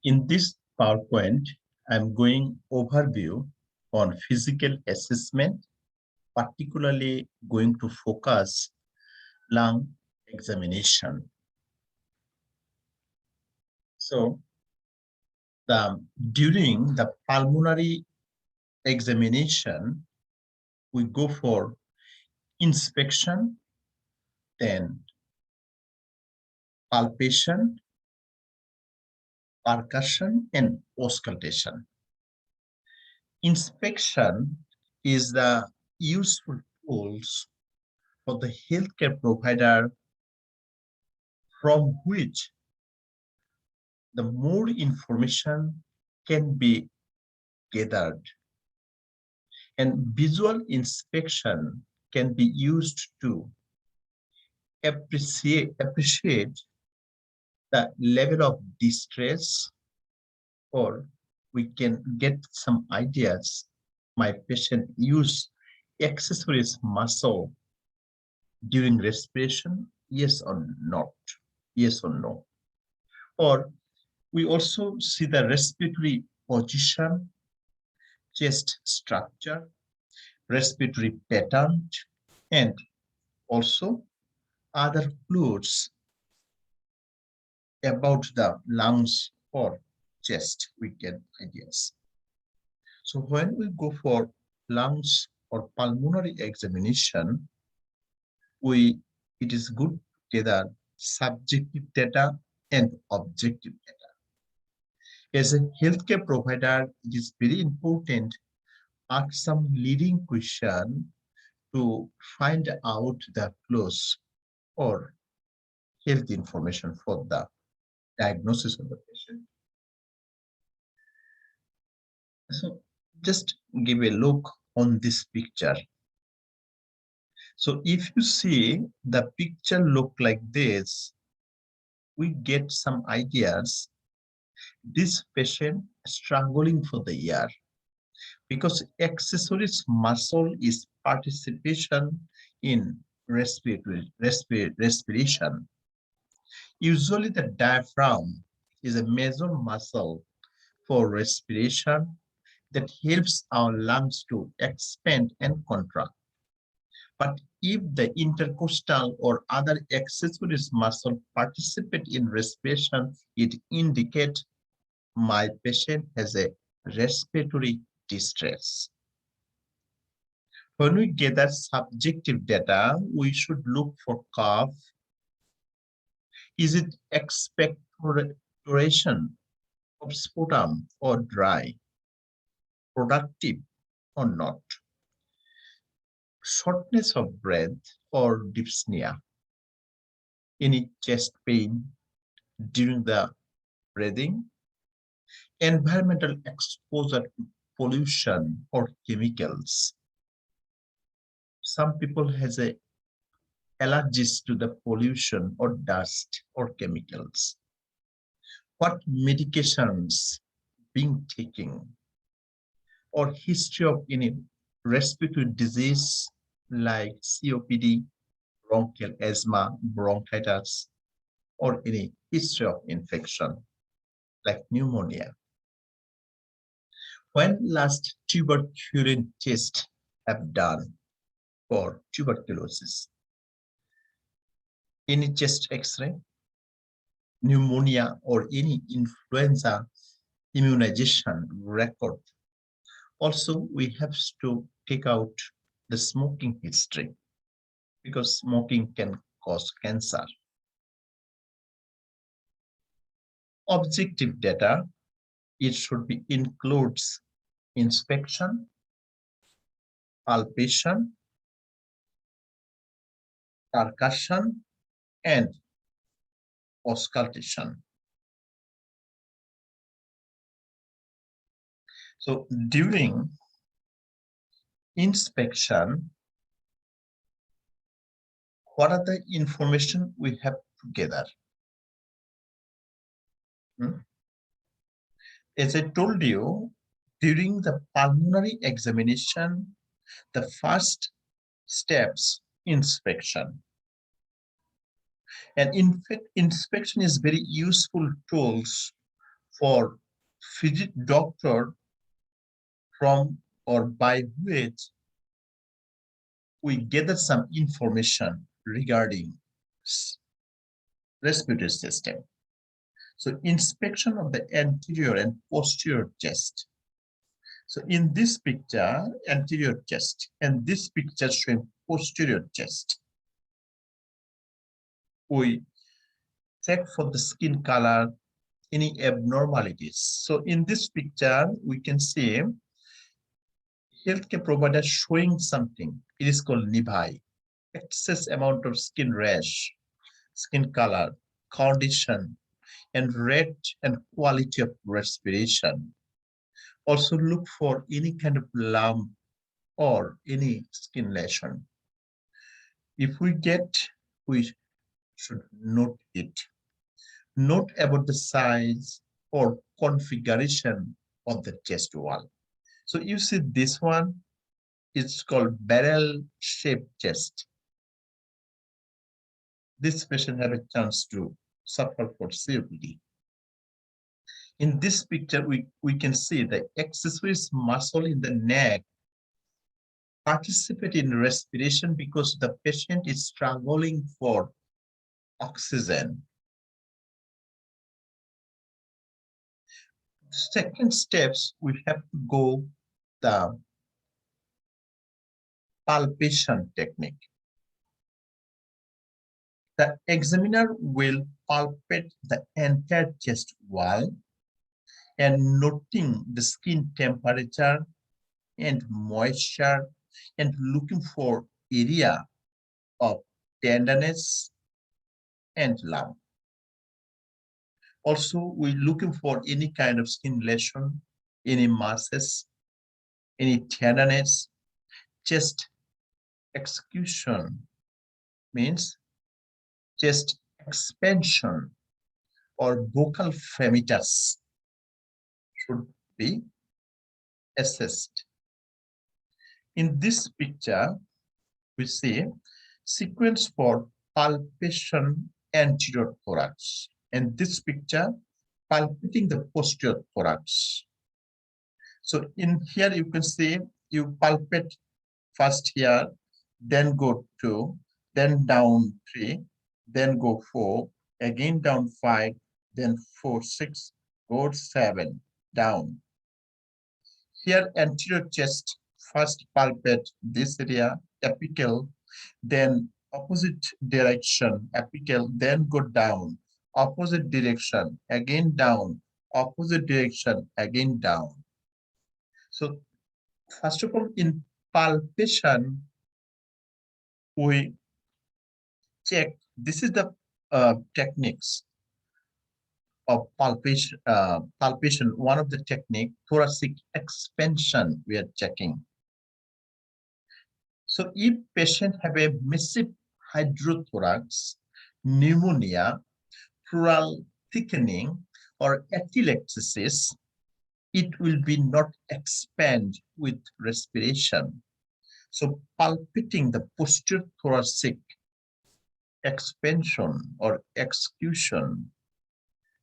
In this PowerPoint, I'm going overview on physical assessment, particularly going to focus lung examination. So during the pulmonary examination, we go for inspection, then palpation, percussion, and auscultation. Inspection is the useful tools for the healthcare provider from which the more information can be gathered. And visual inspection can be used to appreciate the level of distress, or we can get some ideas. My patient use accessories muscle during respiration, yes or not, yes or no. Or we also see the respiratory position, chest structure, respiratory pattern, and also other clues about the lungs or chest, we get ideas. So when we go for lungs or pulmonary examination, it is good to gather subjective data and objective data. As a healthcare provider, it is very important to ask some leading question to find out the clues or health information for the diagnosis of the patient. So just give a look on this picture. So if you see the picture look like this, we get some ideas. This patient struggling for the air because accessories muscle is participation in respiration. Usually the diaphragm is a major muscle for respiration that helps our lungs to expand and contract. But if the intercostal or other accessories muscle participate in respiration, it indicates my patient has a respiratory distress. When we gather subjective data, we should look for cough. Is it expectoration of sputum or dry, productive or not? Shortness of breath or dyspnea, any chest pain during the breathing, environmental exposure to pollution or chemicals. Some people has a allergies to the pollution or dust or chemicals. What medications being taken, or history of any respiratory disease like COPD, bronchial asthma, bronchitis, or any history of infection like pneumonia. When last tuberculin test have done for tuberculosis? Any chest x-ray, pneumonia, or any influenza immunization record. Also, we have to take out the smoking history because smoking can cause cancer. Objective data, it should be includes inspection, palpation, percussion, and auscultation. So during inspection, what are the information we have to gather? As I told you, during the pulmonary examination, the first steps inspection. And in fact, inspection is very useful tools for doctor from or by which we gather some information regarding respiratory system. So inspection of the anterior and posterior chest. So in this picture, anterior chest, and this picture showing posterior chest. We check for the skin color, any abnormalities. So in this picture, we can see healthcare provider showing something. It is called nevi, excess amount of skin rash, skin color, condition, and rate and quality of respiration. Also look for any kind of lump or any skin lesion. If we get, we should note it. Note about the size or configuration of the chest wall. So you see this one, it's called barrel-shaped chest. This patient had a chance to suffer for COPD. In this picture, we can see the accessory muscle in the neck participate in respiration because the patient is struggling for oxygen. Second steps, we have to go the palpation technique. The examiner will palpate the entire chest wall and noting the skin temperature and moisture and looking for area of tenderness and lump. Also, we're looking for any kind of skin lesion, any masses, any tenderness. Chest execution means chest expansion or vocal fremitus should be assessed. In this picture, we see sequence for palpation anterior thorax. And this picture, palpating the posterior thorax. So in here, you can see you palpate first here, then go 2, then down 3, then go 4, again down 5, then 4, 6, go 7, down. Here, anterior chest, first palpate this area, apical, then opposite direction, apical, then go down, opposite direction, again down, opposite direction, again down. So, first of all, in palpation, we check, this is the techniques of palpation, palpation, one of the technique, thoracic expansion we are checking. So if patient have a massive hydrothorax, pneumonia, pleural thickening, or atelectasis, it will be not expand with respiration. So palpating the posterior thoracic expansion or execution,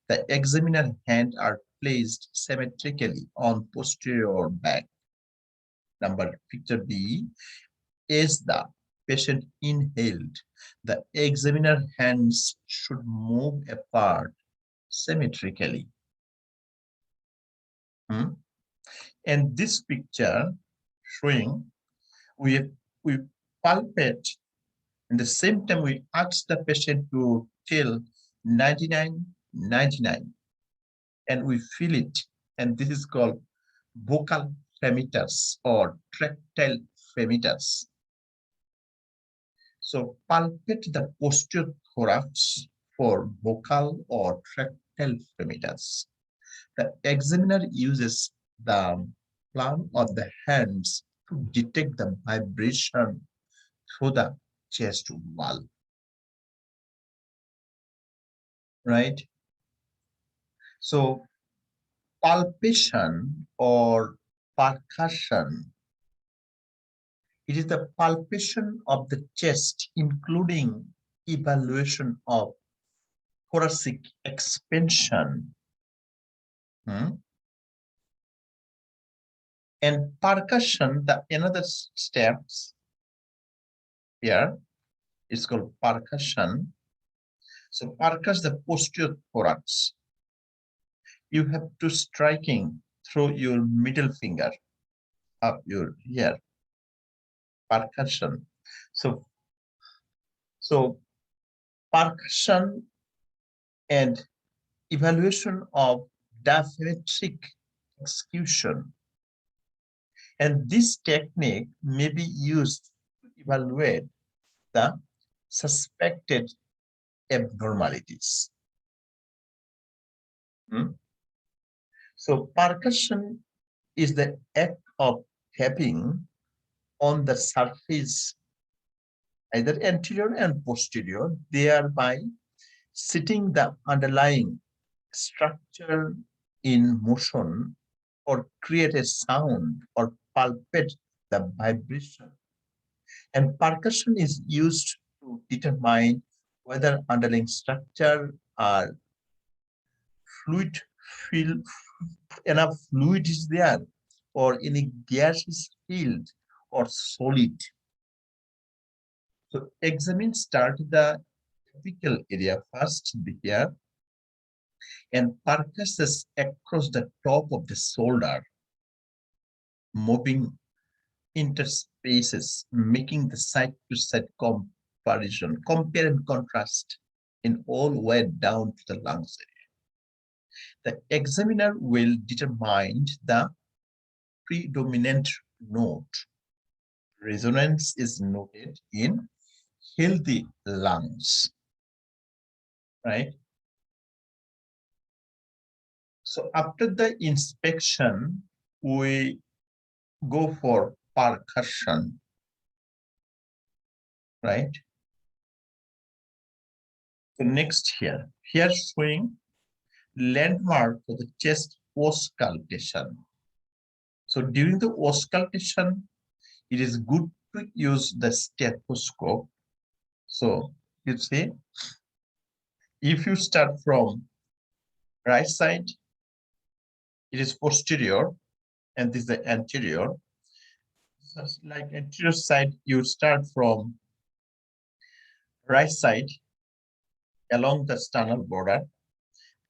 the examiner hand are placed symmetrically on posterior back. Number picture B is the patient inhaled. The examiner hands should move apart symmetrically. And this picture showing we palpate. At the same time, we ask the patient to tell 99, 99, and we feel it. And this is called vocal fremitus or tractile fremitus. So palpate the posterior thorax for vocal or tractile fremitus. The examiner uses the palm of the hands to detect the vibration through the chest wall. Right? So palpation or percussion, it is the palpation of the chest, including evaluation of thoracic expansion Hmm? And percussion, the another steps here is called percussion. So percuss the posterior thorax. You have to striking through your middle finger up your here. Percussion. So so percussion and evaluation of diaphragmatic execution. And this technique may be used to evaluate the suspected abnormalities. Hmm? So percussion is the act of tapping on the surface, either anterior and posterior, thereby setting the underlying structure in motion or create a sound or palpate the vibration. And percussion is used to determine whether underlying structure are fluid, feel enough fluid is there, or any gas is filled or solid. So examine start the apical area first here and percusses across the top of the shoulder, moving interspaces, making the side-to-side comparison, compare and contrast in all way down to the lungs area. The examiner will determine the predominant note. Resonance is noted in healthy lungs, right? So after the inspection, we go for percussion, right? So next here showing landmark for the chest auscultation. So during the auscultation, it is good to use the stethoscope. So you see, if you start from right side, it is posterior, and this is the anterior. So like anterior side, you start from right side along the sternal border,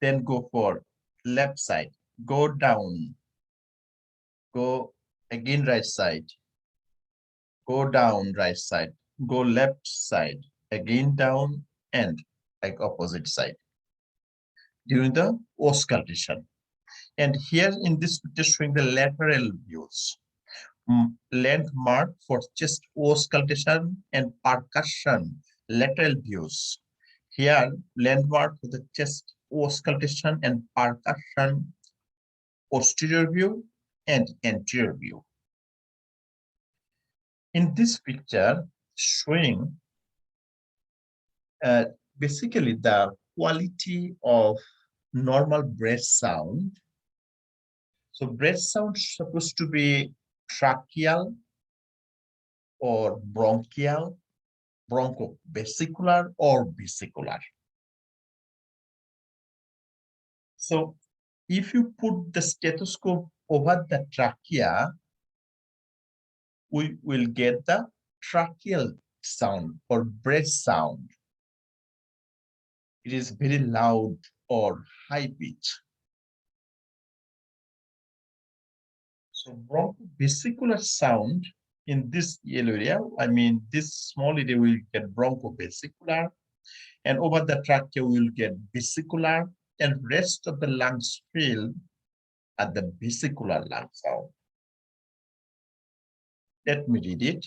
then go for left side, go down, go again right side, go down right side, go left side, again down, and like opposite side during the auscultation. And here in this picture showing the lateral views. Landmark for chest auscultation and percussion lateral views. Here, landmark for the chest auscultation and percussion posterior view and anterior view. In this picture, showing basically the quality of normal breath sound. So breath sound is supposed to be tracheal or bronchial, bronchobasicular or vesicular. So if you put the stethoscope over the trachea, we will get the tracheal sound or breath sound. It is very loud or high pitch. So bronchobasicular sound in this yellow area, I mean this small area will get bronchobasicular, and over the trachea we will get vesicular, and rest of the lungs fill at the vesicular lung sound. Let me read it.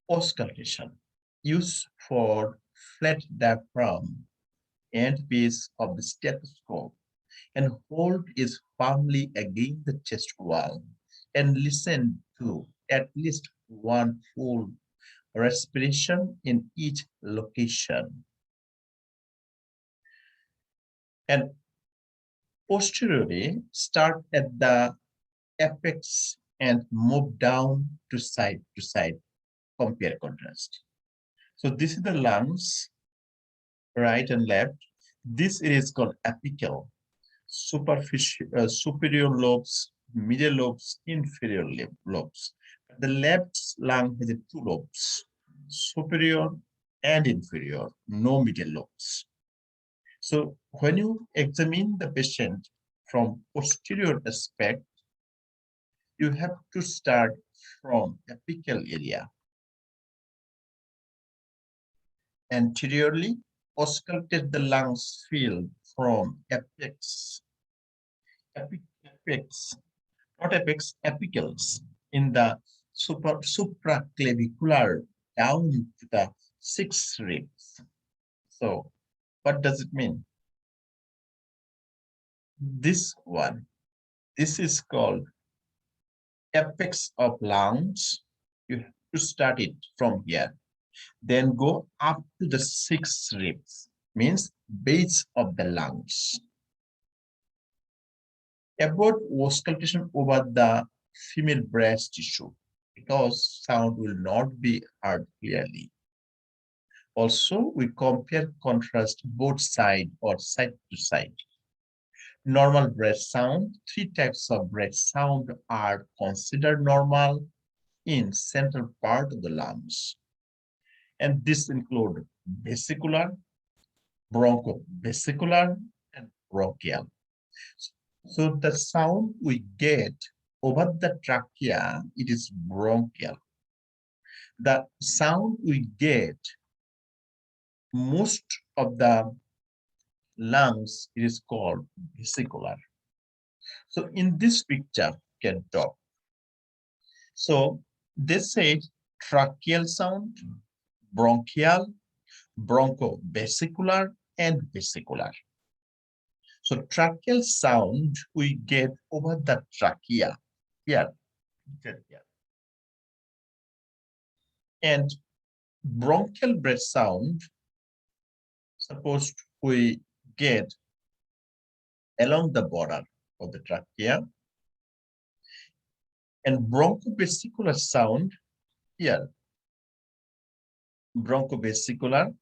Auscultation. Used for flat diaphragm and base of the stethoscope, and hold is firmly against the chest wall, and listen to at least one full respiration in each location. And posteriorly, start at the apex and move down to side, compare contrast. So this is the lungs, right and left. This is called apical. superior lobes, middle lobes, inferior lobes. The left lung has two lobes, superior and inferior, no middle lobes. So when you examine the patient from posterior aspect, you have to start from apical area. Anteriorly, auscultate the lungs field from apex, not apex, apicals in the supraclavicular down to the sixth ribs. So what does it mean? This one, this is called apex of lungs. You have to start it from here. Then go up to the sixth ribs, means base of the lungs. Avoid auscultation over the female breast tissue because sound will not be heard clearly. Also, we compare contrast both side or side to side. Normal breath sound, three types of breath sound are considered normal in central part of the lungs. And this include vesicular, broncho-vesicular, and bronchial. So the sound we get over the trachea, it is bronchial. The sound we get most of the lungs, it is called vesicular. So in this picture, can talk. So they said tracheal sound, bronchial, broncho-vesicular, and vesicular. So tracheal sound we get over the trachea here. And bronchial breath sound, suppose we get along the border of the trachea. And broncho-vesicular sound here. Broncho-vesicular.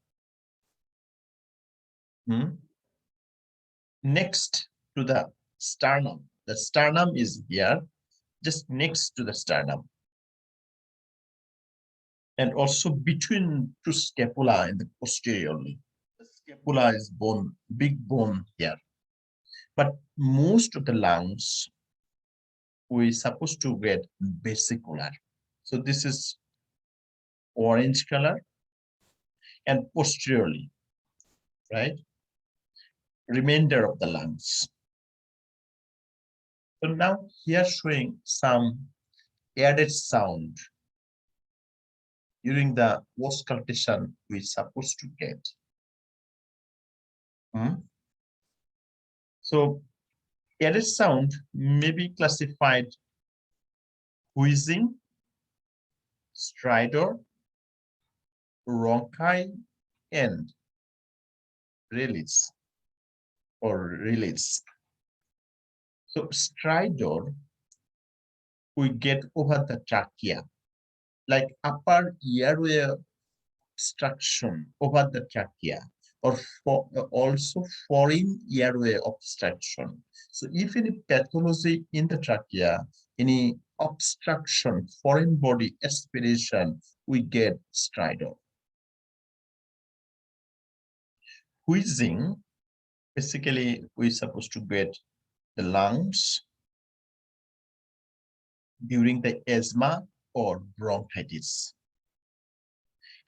Next to the sternum. The sternum is here, just next to the sternum. And also between two scapula in the posteriorly. The scapula is bone, big bone here. But most of the lungs, we're supposed to get vesicular. So this is orange color and posteriorly, right? Remainder of the lungs. So now here showing some added sound during the auscultation we're supposed to get. So added sound may be classified wheezing, stridor, rhonchi, and release or release. So stridor we get over the trachea, like upper airway obstruction over the trachea, or also foreign airway obstruction. So if any pathology in the trachea, any obstruction, foreign body aspiration, we get stridor. Wheezing, basically we're supposed to get the lungs during the asthma or bronchitis.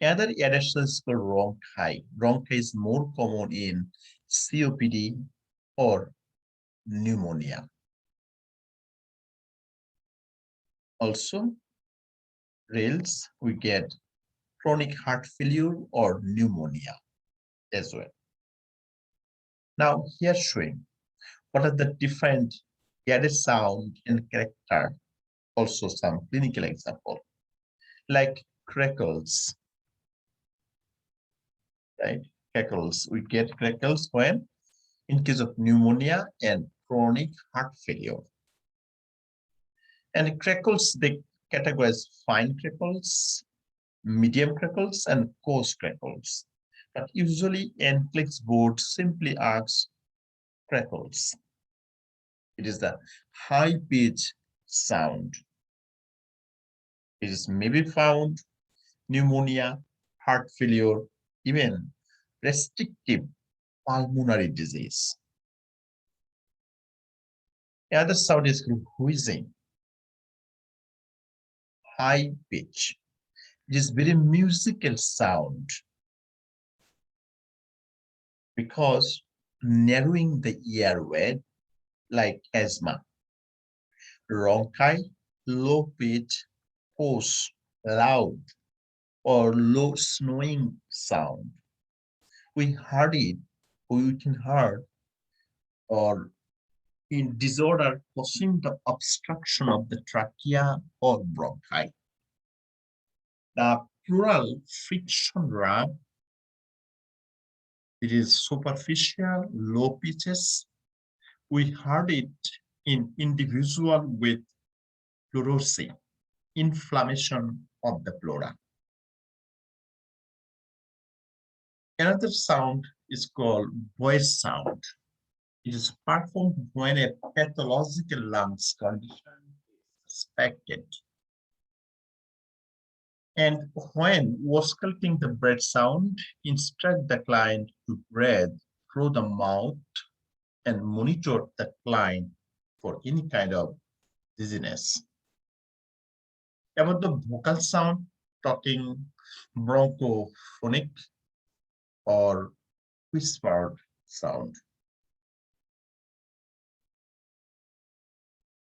Another additional is called rhonchi. Rhonchi is more common in COPD or pneumonia. Also, rails, we get chronic heart failure or pneumonia as well. Now, here showing what are the different added sound and character, also some clinical example, like crackles, right? Crackles, we get crackles when in case of pneumonia and chronic heart failure. And crackles, they categorize fine crackles, medium crackles, and coarse crackles. But usually NCLEX board simply asks crackles. It is the high pitch sound. It is maybe found pneumonia, heart failure, even restrictive pulmonary disease. Another sound is wheezing, high pitch. It is very musical sound because narrowing the airway like asthma. Bronchi, low pitch, hoarse, loud, or low snowing sound. We heard it, we can hear, or in disorder causing the obstruction of the trachea or bronchi. The pleural friction rub, it is superficial, low pitches. We heard it in individual with pleurisy, inflammation of the pleura. Another sound is called voice sound. It is performed when a pathological lungs condition is suspected. And when ausculting the breath sound, instruct the client to breathe through the mouth and monitor the client for any kind of dizziness. About the vocal sound, talking, bronchophonic, or whispered sound.